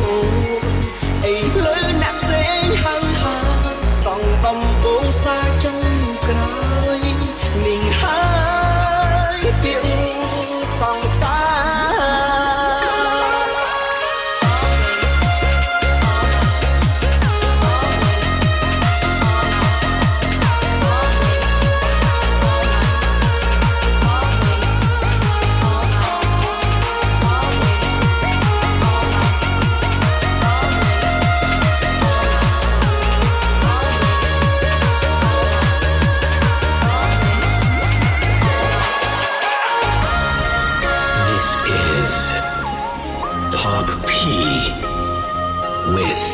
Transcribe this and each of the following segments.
អូនអីលើអ្នកផ្សេងហើហើសងបំបងសាចុងក្រោយនាងហើយពាក្យសង្សារ Pop P with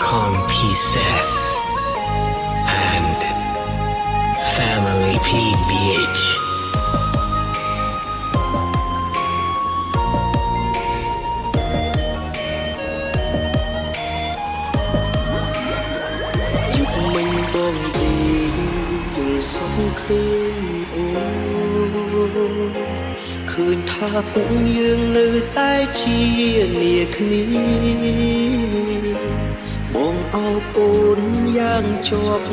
Com P Seth and Family PBH. មិនបងទេយល់សងឃើញអូឃើញថាពួកយើងនៅតែជានាគ្នាបងអោបអូនយ៉ាងជាប់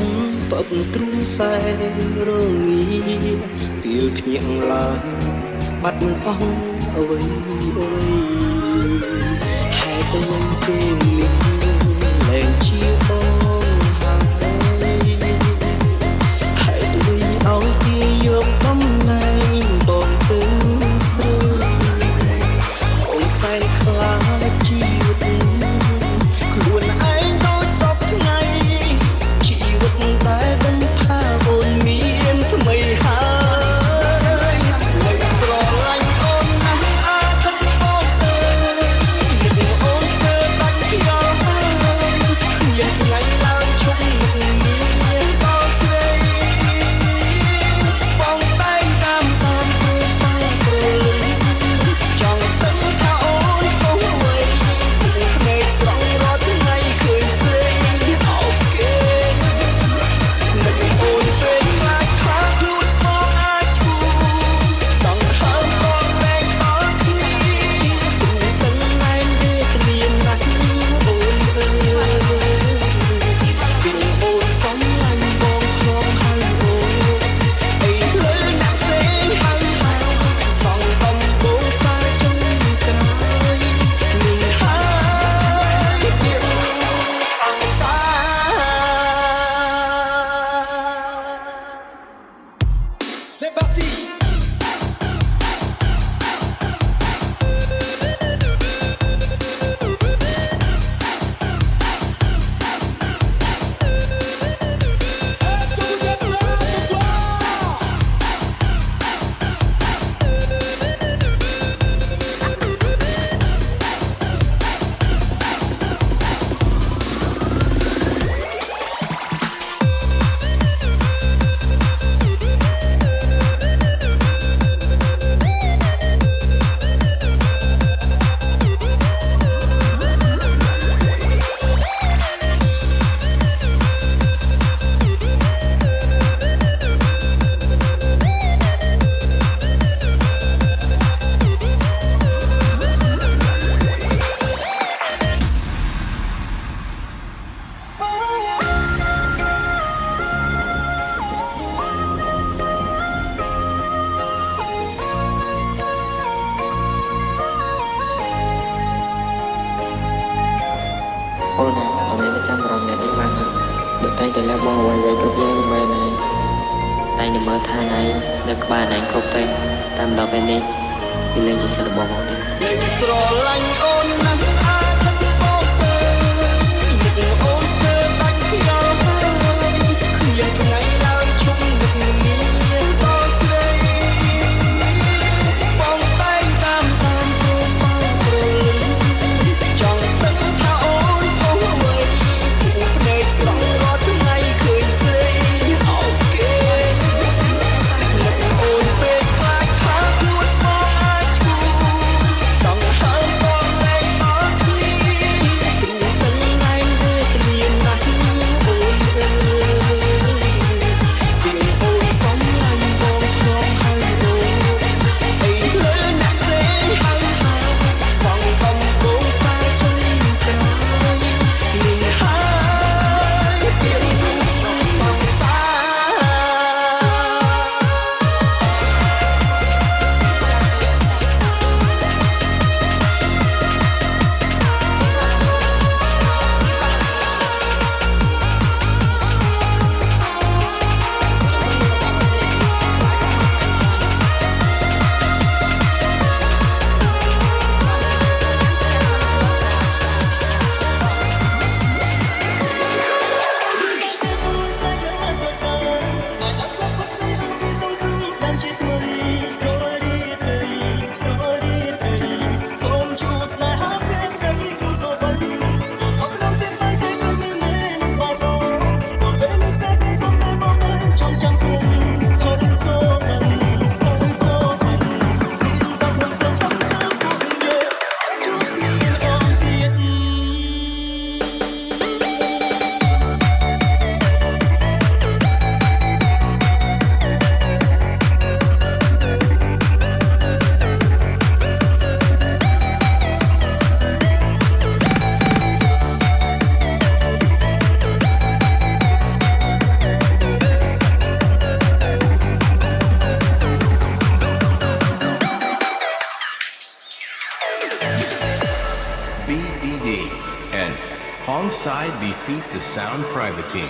បបទ្រូងសែនរងាពេលភ្ញាក់ឡើងបាត់មិនអស់អ្វីហេតុអ្វីគេមានលែងជាបងឲ្យគេយកបំណែងបងទៅស្រីអូនសែនខ្លាចជីវិតខ្លួនឯងដូចសពថ្ងៃជីវិតតែដឹងថាអូនមានថ្មីហើយនៅស្រឡាញ់អូនណាស់អាថិតបងអើយនឹងអូនស្ទើរបាច់ខ្យល់ហើយគ្មានថ្ងៃឡើងជុំនឹងមានដល់ស្រី C'est parti! Est-ce que vous êtes prêts ce soir? អូនអរចាំរំលឹកនេះបានដូចតែទៅលើបងអ្វីៗគ្រប់យ៉ាងនឹងមែនហើយតែនឹងមើលថាណៃនៅក្បាលណៃគ្រប់ពេលតាមដល់ពេលនេះវាលែងជាសិទ្ធិរបស់បងទេស្រឡាញ់អូនណាស់អាថិតបងអើយនឹងអូនស្ទើរបាច់ខ្យល់ហើយគ្មានថ្ងៃឡើងជុំនឹងមានបងស្រីបងតែងតាមប្រូហ្វាល់ព្រលឹងចង់ដឹងថាអូនផុសអ្វីភ្នែកស្រស់រាល់ថ្ងៃឃើញស្រីអូខេនឹងអូនពេលខ្លាចថាខ្លួនបងអាចឈូដង្ហើមបង BDD and Hong Sai defeat the Sound Private Team.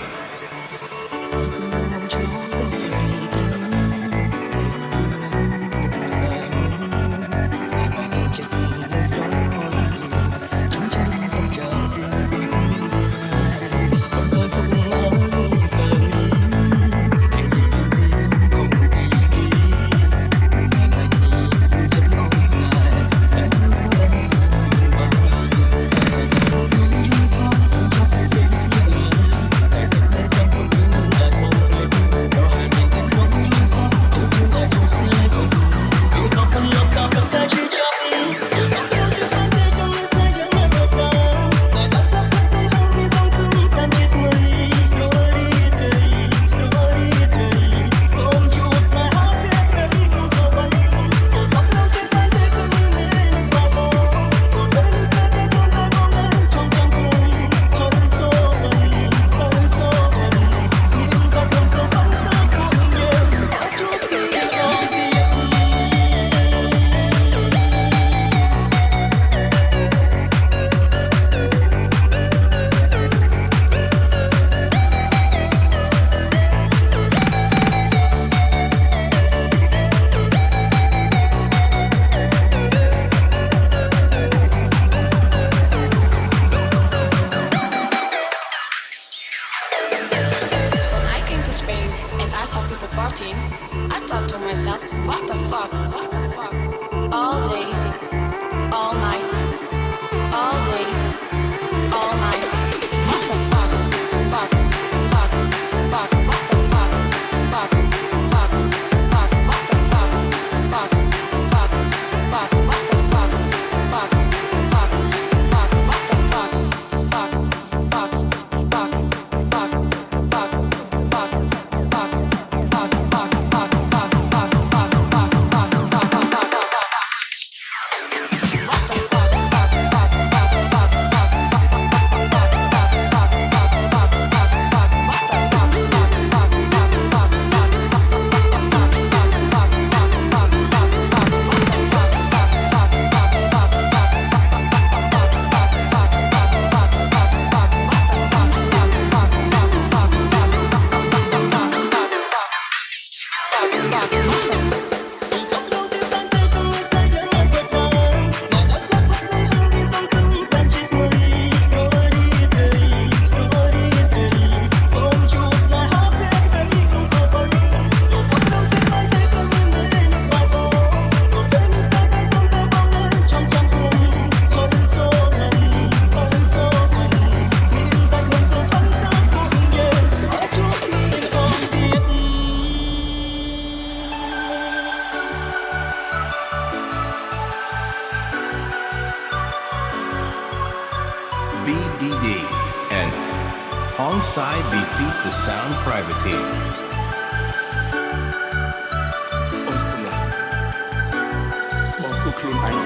I saw people partying, I thought to myself, what the fuck, what the fuck? All day, all night, all day, all night. What the fuck, fuck, fuck, fuck, what the fuck, fuck, fuck, fuck, what the fuck, fuck, fuck, fuck, what the fuck, fuck, fuck, fuck, what the fuck, fuck, fuck, fuck, fuck, fuck, fuck, fuck. BDD and Hong Sai defeat the Sound Private Team. អូនសម្លាប់បងសួរខ្លួនឯង